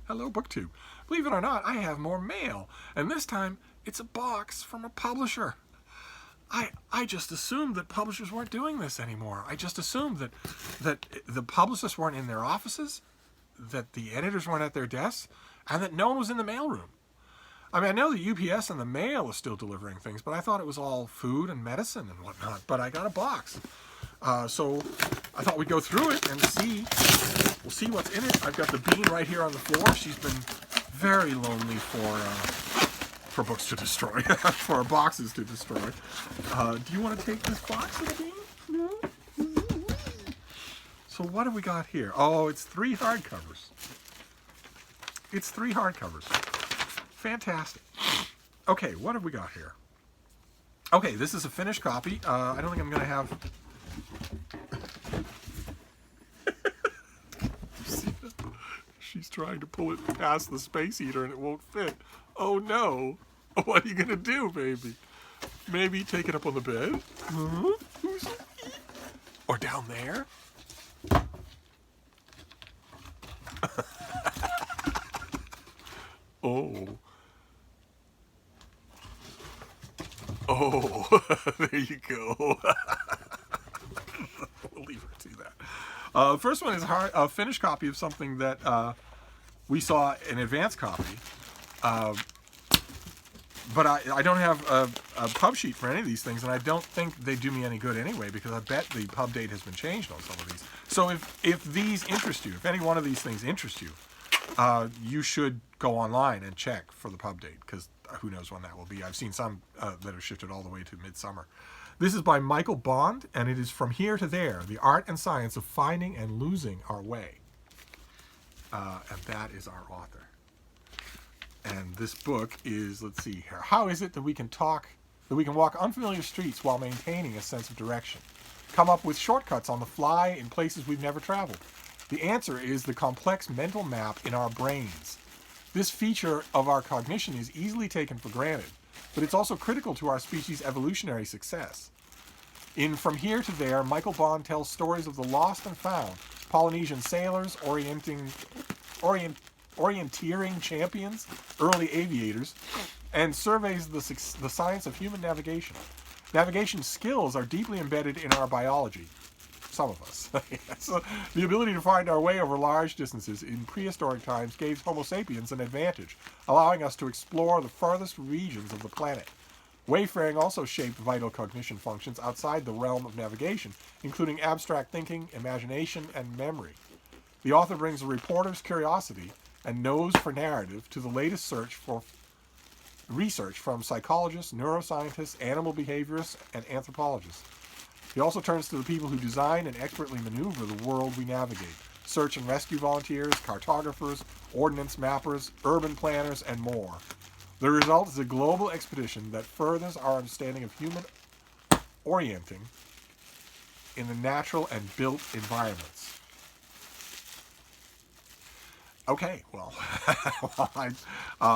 Hello, BookTube. Believe it or not, I have more mail, and this time it's a box from a publisher. I just assumed that publishers weren't doing this anymore. I just assumed that the publicists weren't in their offices, that the editors weren't at their desks, and that no one was in the mailroom. I mean, I know the UPS and the mail is still delivering things, but I thought it was all food and medicine and whatnot. But I got a box. So I thought we'd go through it and see. We'll see what's in it. I've got the Bean right here on the floor. She's been very lonely for books to destroy, for boxes to destroy. Do you want to take this box, little Bean? No? So what have we got here? Oh, it's 3 hardcovers. It's 3 hardcovers. Fantastic. Okay, what have we got here? Okay, this is a finished copy. I don't think I'm going to have... She's trying to pull it past the space heater and it won't fit. Oh no. What are you going to do, baby? Maybe take it up on the bed? Huh? Or down there? Oh. Oh, there you go. We'll leave her to that. First one is a finished copy of something that we saw an advance copy. But I don't have a pub sheet for any of these things, and I don't think they do me any good anyway, because I bet the pub date has been changed on some of these. So if these interest you, if any one of these things interest you, you should go online and check for the pub date, because who knows when that will be. I've seen some that have shifted all the way to midsummer. This is by Michael Bond, and it is From Here to There, The Art and Science of Finding and Losing Our Way. And that is our author. And this book is, let's see here, how is it that we can walk unfamiliar streets while maintaining a sense of direction? Come up with shortcuts on the fly in places we've never traveled? The answer is the complex mental map in our brains. This feature of our cognition is easily taken for granted, but it's also critical to our species' evolutionary success. In From Here to There, Michael Bond tells stories of the lost and found, Polynesian sailors, orienteering champions, early aviators, and surveys the science of human navigation. Navigation skills are deeply embedded in our biology. Some of us. So, the ability to find our way over large distances in prehistoric times gave Homo sapiens an advantage, allowing us to explore the farthest regions of the planet. Wayfaring also shaped vital cognition functions outside the realm of navigation, including abstract thinking, imagination, and memory. The author brings a reporter's curiosity and nose for narrative to the latest research from psychologists, neuroscientists, animal behaviorists, and anthropologists. He also turns to the people who design and expertly maneuver the world we navigate: search and rescue volunteers, cartographers, ordnance mappers, urban planners, and more. The result is a global expedition that furthers our understanding of human orienting in the natural and built environments. Okay, well,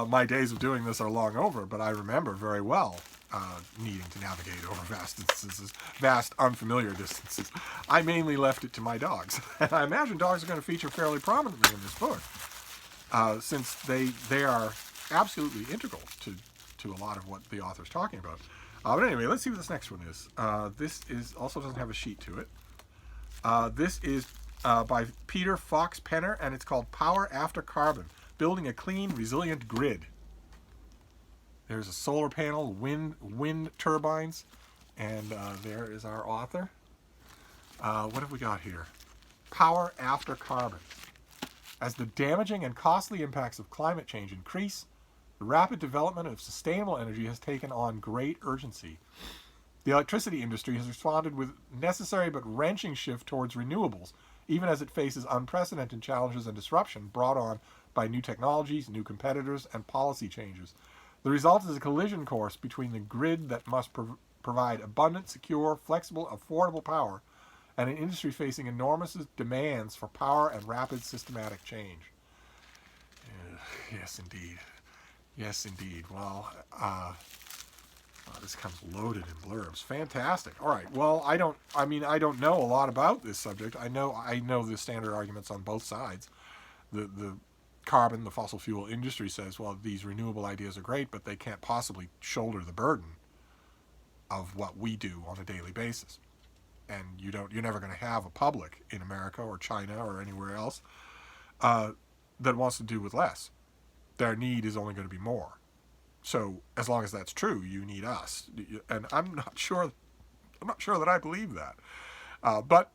my days of doing this are long over, but I remember very well needing to navigate over vast unfamiliar distances. I mainly left it to my dogs, and I imagine dogs are going to feature fairly prominently in this book, since they are absolutely integral to a lot of what the author's talking about. But anyway, let's see what this next one is. This also doesn't have a sheet to it. This is by Peter Fox Penner, and it's called Power After Carbon: Building a Clean, Resilient Grid. There's a solar panel, wind turbines, and there is our author. What have we got here? Power After Carbon. As the damaging and costly impacts of climate change increase, the rapid development of sustainable energy has taken on great urgency. The electricity industry has responded with necessary but wrenching shift towards renewables, even as it faces unprecedented challenges and disruption brought on by new technologies, new competitors, and policy changes. The result is a collision course between the grid that must provide abundant, secure, flexible, affordable power, and an industry facing enormous demands for power and rapid systematic change. Yes, indeed. Yes, indeed. Well, this comes loaded in blurbs. Fantastic. All right. Well, I don't know a lot about this subject. I know the standard arguments on both sides. The carbon, the fossil fuel industry says, well, these renewable ideas are great, but they can't possibly shoulder the burden of what we do on a daily basis. And you're never going to have a public in America or China or anywhere else that wants to do with less. Their need is only going to be more. So as long as that's true, you need us. And I'm not sure that I believe that. But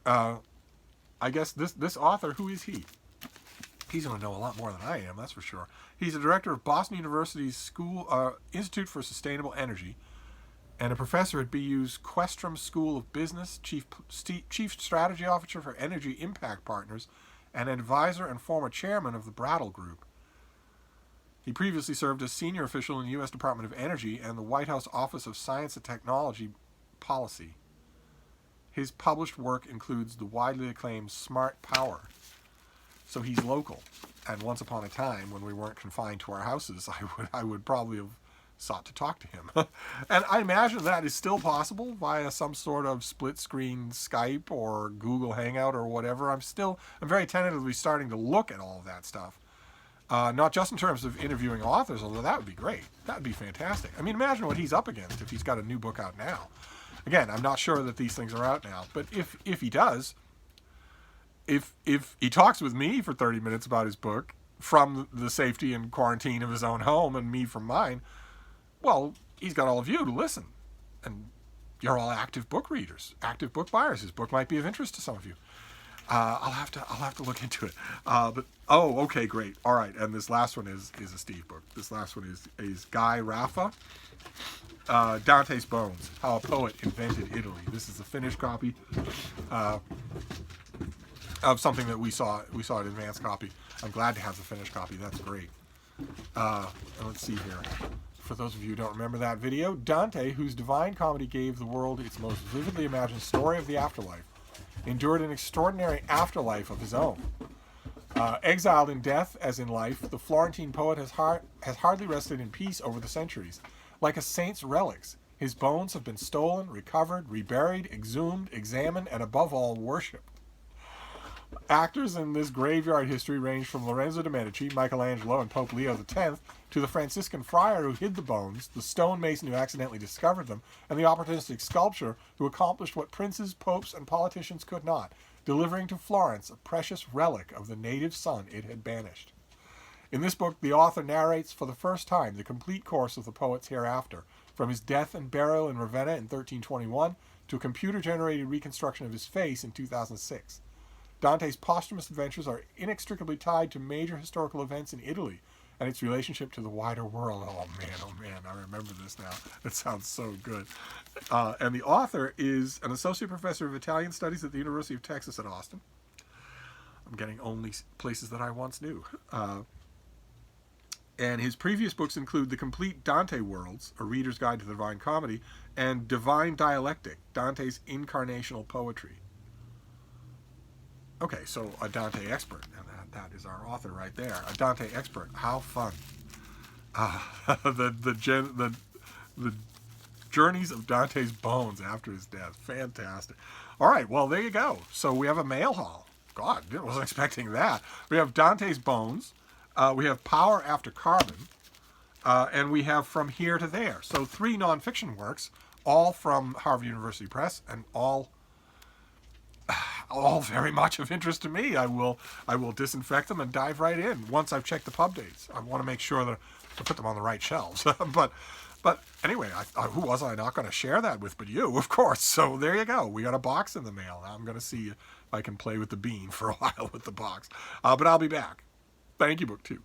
I guess this author, who is he? He's going to know a lot more than I am, that's for sure. He's a director of Boston University's Institute for Sustainable Energy, and a professor at BU's Questrom School of Business, chief strategy officer for Energy Impact Partners, and advisor and former chairman of the Brattle Group. He previously served as senior official in the U.S. Department of Energy and the White House Office of Science and Technology Policy. His published work includes the widely acclaimed Smart Power. So he's local. And once upon a time, when we weren't confined to our houses, I would probably have sought to talk to him. And I imagine that is still possible via some sort of split-screen Skype or Google Hangout or whatever. I'm very tentatively starting to look at all of that stuff. Not just in terms of interviewing authors, although that would be great. That would be fantastic. I mean, imagine what he's up against if he's got a new book out now. Again, I'm not sure that these things are out now, but if he does, if he talks with me for 30 minutes about his book from the safety and quarantine of his own home and me from mine, well, he's got all of you to listen. And you're all active book readers, active book buyers. His book might be of interest to some of you. I'll have to look into it. Okay, great. All right, and this last one is a Steve book. This last one is Guy Raffa, Dantes Bones: How a Poet Invented Italy. This is the finished copy of something that we saw an advanced copy. I'm glad to have the finished copy. That's great. Let's see here. For those of you who don't remember that video, Dante, whose Divine Comedy gave the world its most vividly imagined story of the afterlife, endured an extraordinary afterlife of his own. Exiled in death as in life, the Florentine poet has hardly rested in peace over the centuries. Like a saint's relics, his bones have been stolen, recovered, reburied, exhumed, examined, and above all, worshipped. Actors in this graveyard history range from Lorenzo de' Medici, Michelangelo, and Pope Leo X, to the Franciscan friar who hid the bones, the stonemason who accidentally discovered them, and the opportunistic sculptor who accomplished what princes, popes, and politicians could not, delivering to Florence a precious relic of the native son it had banished. In this book, the author narrates for the first time the complete course of the poet's hereafter, from his death and burial in Ravenna in 1321 to a computer-generated reconstruction of his face in 2006. Dante's posthumous adventures are inextricably tied to major historical events in Italy and its relationship to the wider world. Oh man, I remember this now. It sounds so good. And the author is an associate professor of Italian studies at the University of Texas at Austin. I'm getting only places that I once knew. And his previous books include The Complete Dante Worlds, A Reader's Guide to the Divine Comedy, and Divine Dialectic, Dante's Incarnational Poetry. Okay, so a Dante expert, and that is our author right there. A Dante expert. How fun! The journeys of Dante's bones after his death. Fantastic. All right, well there you go. So we have a mail haul. God, I wasn't expecting that. We have Dante's Bones. We have Power After Carbon, and we have From Here to There. So 3 nonfiction works, all from Harvard University Press, and all very much of interest to me. I will disinfect them and dive right in once I've checked the pub dates. I want to make sure that I put them on the right shelves. But anyway, who was I not going to share that with but you, of course. So there you go. We got a box in the mail. Now I'm going to see if I can play with the bean for a while with the box. But I'll be back. Thank you, Book 2.